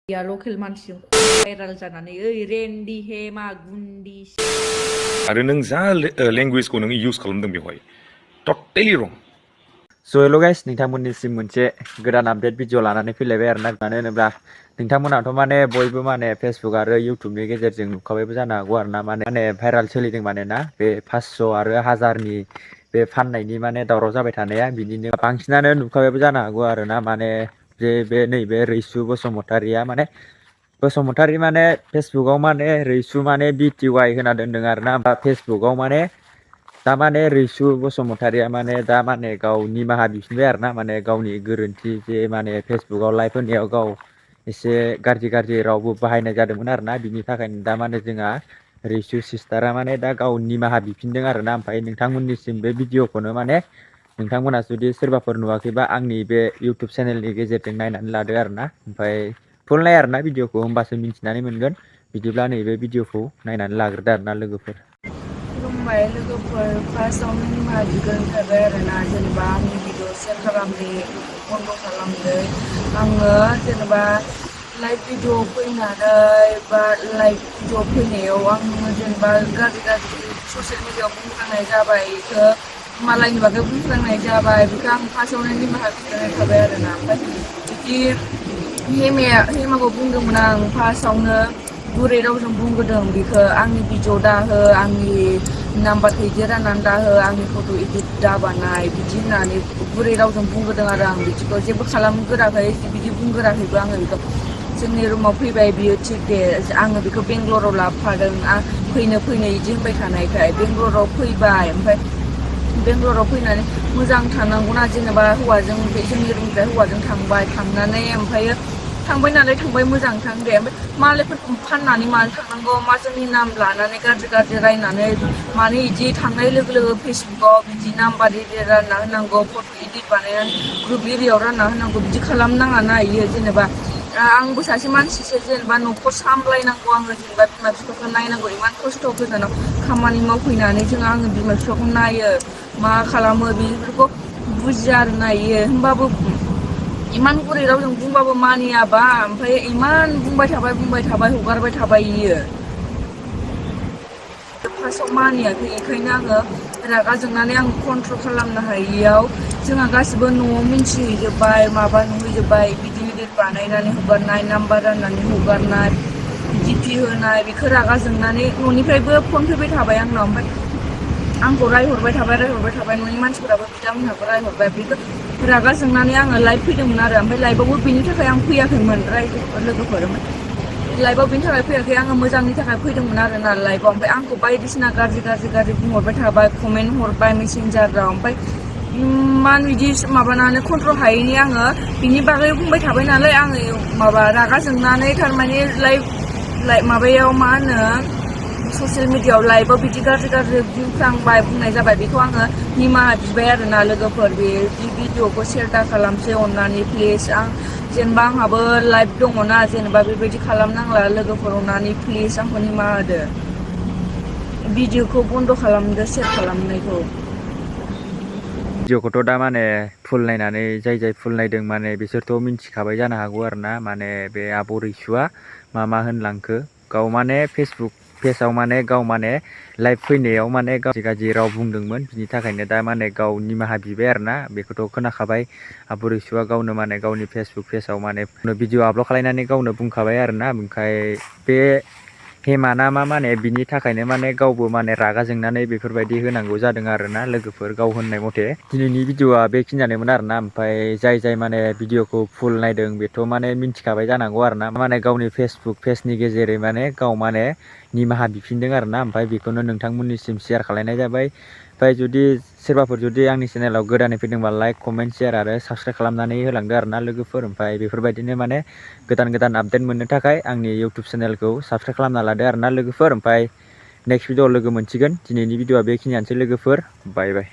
या लकेल मानसिजों भाइराल जानानै ओइ रेन्डि हेमा गुन्डि आरो नों जा लेंगुवेजखौ नोङो इउज खालामदों बेवहाय टटेलि रं। स' हेल' गाइस, नोंथांमोननिसिम मोनसे गोदान आपडेट भिडिअ लानानै फैलायबाय आरोना। मानो होनोब्ला नोंथांमोनाथ' माने बयबो माने फेसबुक आरो इउटुबनि गेजेरजों नुखाबायबो जानो हागौ आरोना। माने भाइराल सोलिदों माने ना बे 500 आरो 1000नि बे फाननायनि माने दावराव जाबाय थानाया। बिदिनो बांसिनानो नुखाबायबो जानो हागौ आरोना। माने जे बे नैबे रैसु बसुमतारिया माने बसुमतारी माने फेसबुकाव माने रैसु माने BTY होना दोनदों आरोना। फेसबुकाव माने दा माने रैसु बसुमतारिया माने दा माने गाव निमाहा बिफिनबाय आरोना। माने गावनि गोरोन्थि जे माने फेसबुकाव लाइभ होनायाव गाव एसे गाज्रि रावबो बाहायनाय जादोंमोन आरोना। बिनि थाखायनो दा माने जोंहा रैसु सिस्टारा माने दा गाव निमाहा बिफिनदों आरोना। ओमफ्राय नोंथांमोननिसिम बे भिडिअखौनो माने नोंथांमोना जुदि सोरबाफोर नुवाखैबा आंनि बे इउटुब चेनेलनि गेजेरजों नायनानै लादो आरोना। ओमफ्राय फुल नाय आरोना भिडिअखौ, होमबासो मिन्थिनानै मोनगोन। बिदिब्ला नैबे भिडिअखौ नायनानै लाग्रोदो आरोना लोगोफोर। खुलुमबाय लोगोफोर, फार्स्टआवनो निमाहा बिग्रोनाय थाबाय आरोना। जेनेबा आंनि भिडिअ शेयार खालामनायखौ बन्द' खालामदो। आङो जेनेबा लाइभ भिडिअ फैनानै बा लाइभ भिडिअ फैनायाव आङो जेनेबा गाज्रि ससियेल मिडियाआव बुंफ्रांनाय जाबाय, बेखौ मालायनि बागै बुंफ्रांनाय जाबाय, बेखौ आं फार्स्टआवनो निमाहा बिग्रोनाय थाबाय आरोना। ओमफ्राय बिदि हेमाखौ बुंदोंमोन आं फार्स्टआवनो गुरै रावजों बुंग्रोदों बेखौ, आंनि भिडिअ दाहो, आंनि नाम्बारखौ बिदि राननानै दाहो, आंनि फट' इदिट दाबानाय बिदि होननानै गुरै रावजों बुंग्रोदों आरो आं बिदिखौ जेबो खालामगोराखै, बिदि बुंगोराखैबो आङो बेखौ। जोंनि रुमाव फैबाय बियो थिग दे, आङो बेखौ बेंगलराव लाबोफादों, फैनो बिदि होनबाय थानायखाय बेंगलराव फैबाय। ओमफ्राय बेंगलराव फैनानै मोजां थानांगौना, जेनेबा हौवाजों जोंनि रुमनिफ्राय हौवाजों थांनानै ओमफ्रायो थांबाय नालाय थांबाय, मोजां थां दे। ओमफ्राय मालायफोरखौ फाननानै मानो थांनांगौ, मा जोंनि नाम लानानै गाज्रि रायनानै मानो बिदि थांनाय लोगो लोगो फेसबुकाव बिदि नाम्बार इदि रानना होनांगौ, फट' इदिट बानायनानै ग्रुप एरियायाव रानना होनांगौ, बिदि खालामनाङा ना इयो। जेनेबा आंबो सासे मानसिसो, जेनेबा न'खर सामलायनांगौ, आङो जेनेबा बिमा बिफाखौ नायनांगौ, इमान खस्थ' गोजानाव खामानि मावफैनानै आङो बिमा बिफाखौ नायो, मा खालामो बेफोरखौ बुजिया आरोना इयो। होमबाबो इमान गुरै रावजों बुंबाबो मानियाबा, ओमफ्राय इमान बुंबाय थाबाय हगारबाय थाबाय इयो। फार्स्टआव मानियाखै, बेखायनो आङो रागा जोंनानै आं कन्ट्रल खालामनो हायियाव जोंहा गासिबो न'आव मिन्थिहैजोब्बाय, माबा नुहैजोब्बाय, बिदि इदिट बानायनानै हगारनाय, नाम्बार राननानै हगारनाय, DP होनाय, बेखौ रागा जोंनानै न'निफ्रायबो फन फैबाय थाबाय आंनाव। ओमफ्राय आंखौ रायहरबाय थाबाय, न'नि मानसिफोराबो बिथांमोनहाबो रायहरबाय। बेखौ रागा जोंनानै आङो लाइभ फैदोंमोन आरो। ओमफ्राय लाइभआवबो बेनि थाखाय आं फैयाखैमोन लोगोफोर। लाइभआव बेनि थाखाय फैयाखै, आङो मोजांनि थाखाय फैदोंमोन आरोना लाइभआव। ओमफ्राय आंखौ बायदिसिना गाज्रि बुंहरबाय थाबाय, कमेन्ट हरबाय मेसेन्जाराव। ओमफ्राय मान बिदि माबानानै कन्ट्रल हायैनि आङो बिनि बागै बुंबाय थाबाय नालाय, आङो रागा जोंनानै थारमाने लाइभ माबायाव मा होनो ससियेल मिडियाआव लाइभआव बिदि गाज्रि बुंनाय जाबाय। बेखौ आङो निमाहा बिबाय आरोना लोगोफोर। बे भिडिअखौ शेयार दा खालामसै अननानै प्लिज। जेनेबा आंहाबो लाइभ दङना, जेनेबा बेबायदि खालामनांला लोगोफोर, अननानै प्लिज आंखौ निमाहा होदो। भिडिअखौ बन्द' खालामदो शेयार खालामनायखौ। भिडिअखौथ' दा माने फुल नायनानै जाय फुल नायदों माने बिसोरथ' मिन्थिखाबाय जानो हागौ आरोना। माने बे आब' रैसुआ मा होनलांखो, गाव माने फेसबुक पेजाव माने गाव माने लाइभ फैनायाव माने गाज्रि राव बुंदोंमोन। बिनि थाखायनो दा माने गाव निमाहा बिबाय आरोना। बेखौथ' खोनाखाबाय, आब' रैसुआ गावनो माने गावनि फेसबुक पेजाव माने भिडिअ आपल'ड खालायनानै गावनो बुंखाबाय आरोना। ओमफ्राय बे हेमाना माने बिनि थाखायनो माने गावबो माने रागा जोंनानै बेफोरबायदि होनांगौ जादों आरोना लोगोफोर, गाव होननाय मथे। दिनैनि भिडिअआ बेखिनियानोमोन आरोना। ओमफ्राय जाय माने भिडिअखौ फुल नायदों बेथ' माने मिन्थिखाबाय जानांगौ आरोना। माने गावनि फेसबुक पेजनि गेजेरै माने गाव माने निमाहा बिफिनदों आरोना। ओमफ्राय बेखौनो नोंथांमोननिसिम शेयार खालायनाय जाबाय। ओमफ्राय जुदि सोरबाफोर जुदि आंनि चेनेलाव गोदानै फैदोंबा लाइक, कमेन्ट, शेयार आरो साबसक्राइब खालामनानै होलांदो आरोना लोगोफोर। ओमफ्राय बेफोरबायदिनो माने गोदान आपडेट मोननो थाखाय आंनि इउटुब चेनेलखौ साबसक्राइब खालामना लादो आरोना लोगोफोर। ओमफ्राय नेक्स्ट भिडिअआव लोगो मोनसिगोन। दिनैनि भिडिअआ बेखिनियानोसै लोगोफोर, बाय बाय।